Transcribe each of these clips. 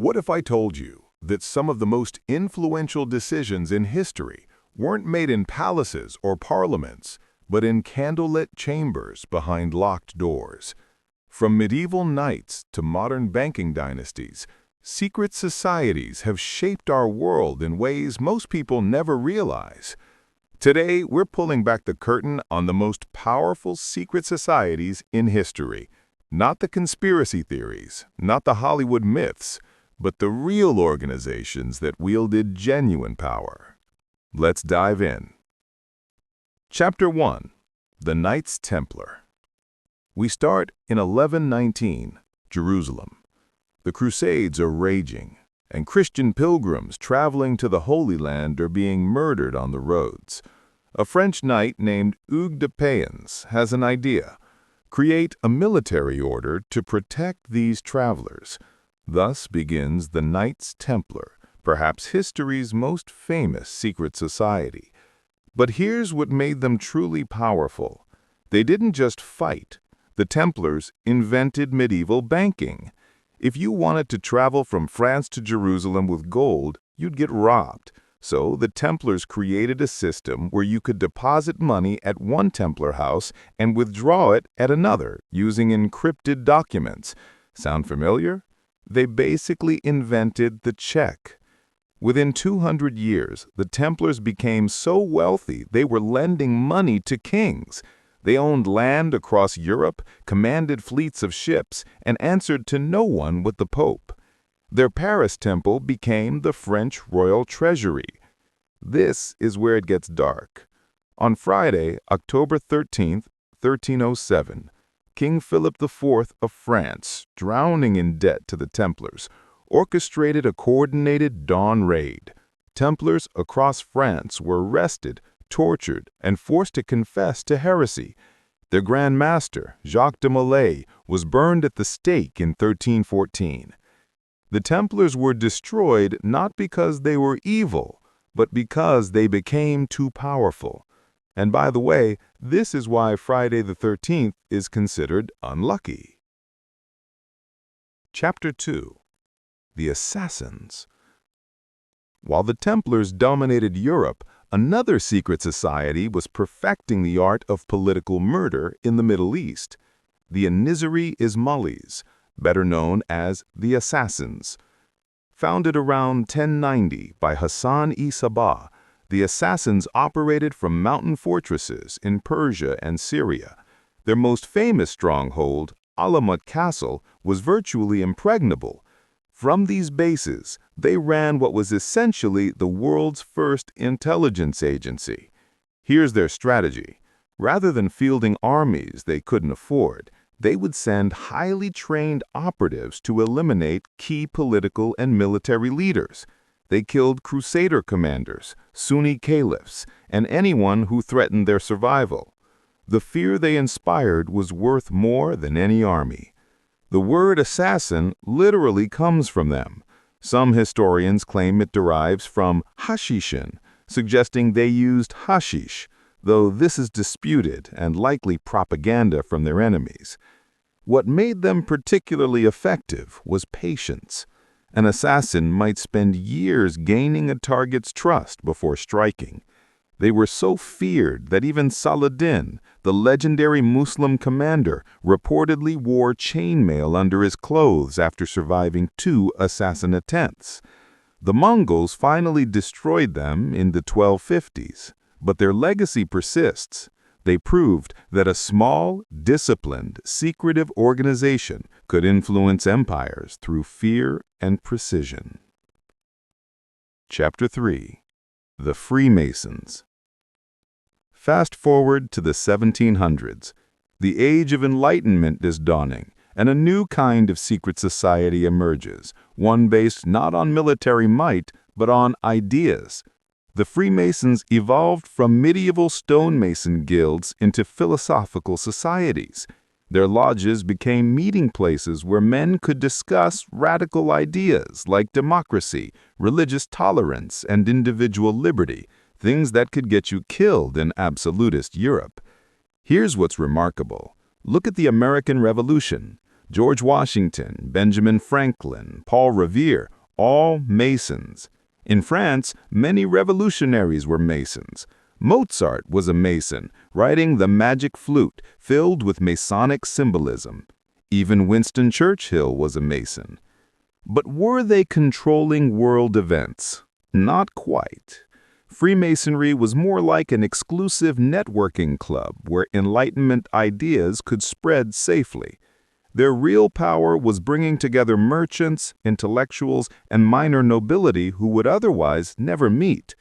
What if I told you that some of the most influential decisions in history weren't made in palaces or parliaments, but in candlelit chambers behind locked doors? From medieval knights to modern banking dynasties, secret societies have shaped our world in ways most people never realize. Today, we're pulling back the curtain on the most powerful secret societies in history. Not the conspiracy theories, not the Hollywood myths, but the real organizations that wielded genuine power. Let's dive in. Chapter 1. The Knights Templar. We start in 1119, Jerusalem. The Crusades are raging, and Christian pilgrims traveling to the Holy Land are being murdered on the roads. A French knight named Hugues de Payens has an idea: create a military order to protect these travelers. Thus begins the Knights Templar, perhaps history's most famous secret society. But here's what made them truly powerful. They didn't just fight. The Templars invented medieval banking. If you wanted to travel from France to Jerusalem with gold, you'd get robbed. So the Templars created a system where you could deposit money at one Templar house and withdraw it at another using encrypted documents. Sound familiar? They basically invented the check. Within 200 years, the Templars became so wealthy they were lending money to kings. They owned land across Europe, commanded fleets of ships, and answered to no one but the Pope. Their Paris temple became the French royal treasury. This is where it gets dark. On Friday, October 13, 1307, King Philip IV of France, drowning in debt to the Templars, orchestrated a coordinated dawn raid. Templars across France were arrested, tortured, and forced to confess to heresy. Their Grand Master, Jacques de Molay, was burned at the stake in 1314. The Templars were destroyed not because they were evil, but because they became too powerful. And by the way, this is why Friday the 13th is considered unlucky. Chapter 2. The Assassins. While the Templars dominated Europe, another secret society was perfecting the art of political murder in the Middle East. The Nizari Ismailis, better known as the Assassins. Founded around 1090 by Hassan-i-Sabah, the Assassins operated from mountain fortresses in Persia and Syria. Their most famous stronghold, Alamut Castle, was virtually impregnable. From these bases, they ran what was essentially the world's first intelligence agency. Here's their strategy. Rather than fielding armies they couldn't afford, they would send highly trained operatives to eliminate key political and military leaders. They killed crusader commanders, Sunni caliphs, and anyone who threatened their survival. The fear they inspired was worth more than any army. The word assassin literally comes from them. Some historians claim it derives from hashishin, suggesting they used hashish, though this is disputed and likely propaganda from their enemies. What made them particularly effective was patience. An assassin might spend years gaining a target's trust before striking. They were so feared that even Saladin, the legendary Muslim commander, reportedly wore chainmail under his clothes after surviving 2 assassin attempts. The Mongols finally destroyed them in the 1250s, but their legacy persists. They proved that a small, disciplined, secretive organization could influence empires through fear and precision. Chapter 3. The Freemasons. Fast forward to the 1700s. The age of Enlightenment is dawning, and a new kind of secret society emerges, one based not on military might, but on ideas. The Freemasons evolved from medieval stonemason guilds into philosophical societies. Their lodges became meeting places where men could discuss radical ideas like democracy, religious tolerance, and individual liberty, things that could get you killed in absolutist Europe. Here's what's remarkable. Look at the American Revolution. George Washington, Benjamin Franklin, Paul Revere, all Masons. In France, many revolutionaries were Masons. Mozart was a Mason, writing the Magic Flute, filled with Masonic symbolism. Even Winston Churchill was a Mason. But were they controlling world events? Not quite. Freemasonry was more like an exclusive networking club where Enlightenment ideas could spread safely. Their real power was bringing together merchants, intellectuals, and minor nobility who would otherwise never meet.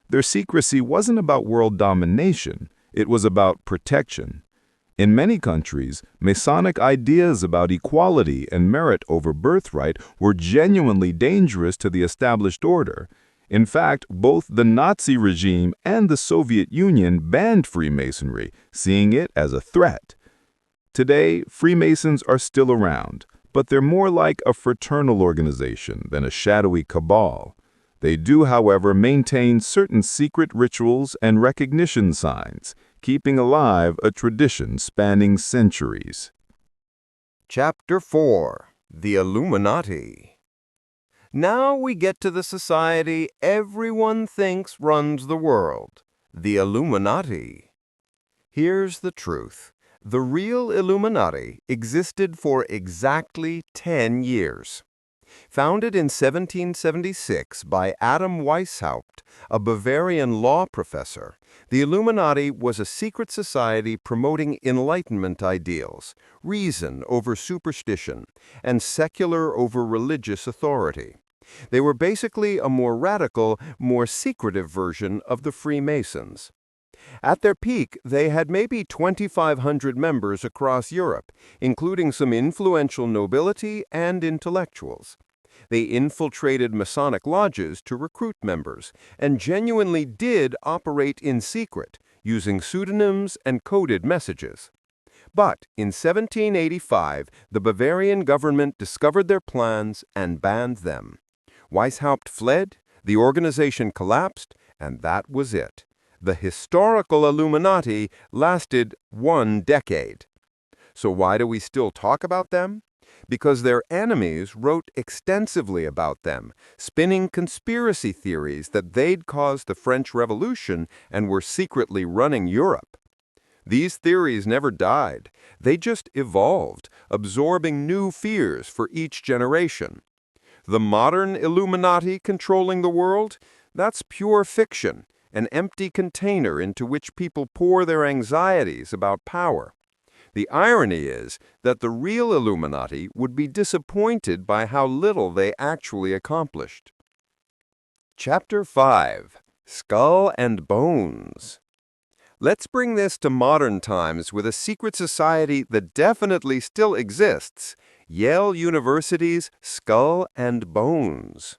Their secrecy wasn't about world domination, it was about protection. In many countries, Masonic ideas about equality and merit over birthright were genuinely dangerous to the established order. In fact, both the Nazi regime and the Soviet Union banned Freemasonry, seeing it as a threat. Today, Freemasons are still around, but they're more like a fraternal organization than a shadowy cabal. They do, however, maintain certain secret rituals and recognition signs, keeping alive a tradition spanning centuries. Chapter 4: The Illuminati. Now we get to the society everyone thinks runs the world, the Illuminati. Here's the truth. The real Illuminati existed for exactly 10 years. Founded in 1776 by Adam Weishaupt, a Bavarian law professor, the Illuminati was a secret society promoting Enlightenment ideals, reason over superstition, and secular over religious authority. They were basically a more radical, more secretive version of the Freemasons. At their peak, they had maybe 2,500 members across Europe, including some influential nobility and intellectuals. They infiltrated Masonic lodges to recruit members, and genuinely did operate in secret, using pseudonyms and coded messages. But in 1785, the Bavarian government discovered their plans and banned them. Weishaupt fled, the organization collapsed, and that was it. The historical Illuminati lasted 1 decade. So why do we still talk about them? Because their enemies wrote extensively about them, spinning conspiracy theories that they'd caused the French Revolution and were secretly running Europe. These theories never died. They just evolved, absorbing new fears for each generation. The modern Illuminati controlling the world? That's pure fiction. An empty container into which people pour their anxieties about power. The irony is that the real Illuminati would be disappointed by how little they actually accomplished. Chapter 5: Skull and Bones. Let's bring this to modern times with a secret society that definitely still exists, Yale University's Skull and Bones.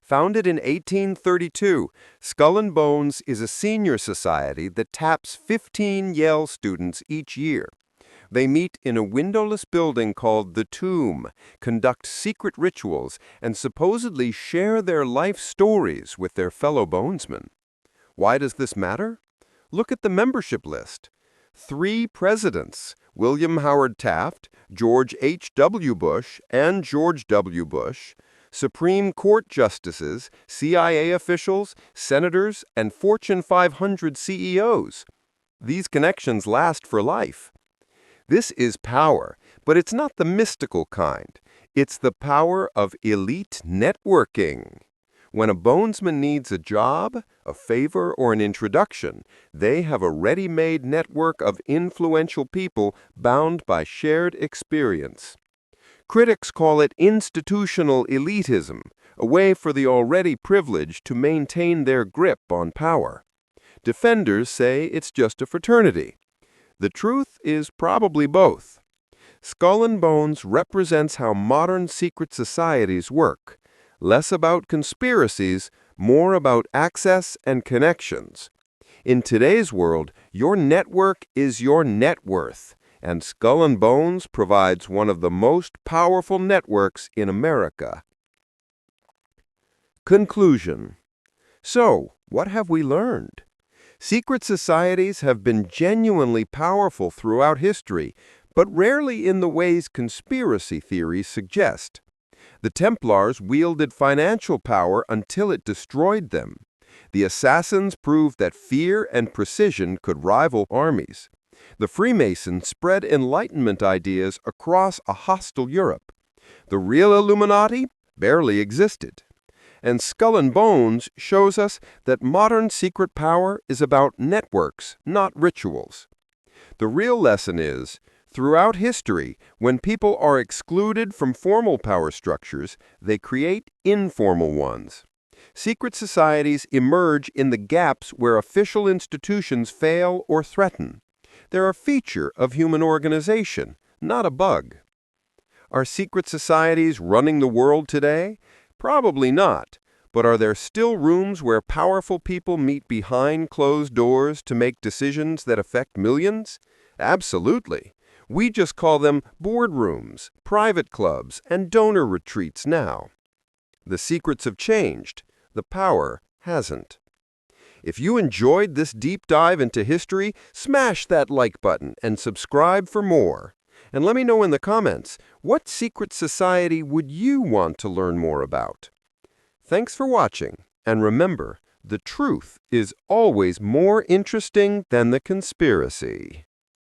Founded in 1832, Skull and Bones is a senior society that taps 15 Yale students each year. They meet in a windowless building called The Tomb, conduct secret rituals, and supposedly share their life stories with their fellow bonesmen. Why does this matter? Look at the membership list. 3 presidents, William Howard Taft, George H.W. Bush, and George W. Bush, Supreme Court justices, CIA officials, senators, and Fortune 500 CEOs. These connections last for life. This is power, but it's not the mystical kind. It's the power of elite networking. When a bonesman needs a job, a favor, or an introduction, they have a ready-made network of influential people bound by shared experience. Critics call it institutional elitism, a way for the already privileged to maintain their grip on power. Defenders say it's just a fraternity. The truth is probably both. Skull and Bones represents how modern secret societies work, less about conspiracies, more about access and connections. In today's world, your network is your net worth, and Skull and Bones provides one of the most powerful networks in America. Conclusion. So, what have we learned? Secret societies have been genuinely powerful throughout history, but rarely in the ways conspiracy theories suggest. The Templars wielded financial power until it destroyed them. The assassins proved that fear and precision could rival armies. The Freemasons spread Enlightenment ideas across a hostile Europe. The real Illuminati barely existed. And Skull and Bones shows us that modern secret power is about networks, not rituals. The real lesson is, throughout history, when people are excluded from formal power structures, they create informal ones. Secret societies emerge in the gaps where official institutions fail or threaten. They're a feature of human organization, not a bug. Are secret societies running the world today? Probably not. But are there still rooms where powerful people meet behind closed doors to make decisions that affect millions? Absolutely. We just call them boardrooms, private clubs, and donor retreats now. The secrets have changed. The power hasn't. If you enjoyed this deep dive into history, smash that like button and subscribe for more. And let me know in the comments, what secret society would you want to learn more about? Thanks for watching, and remember, the truth is always more interesting than the conspiracy.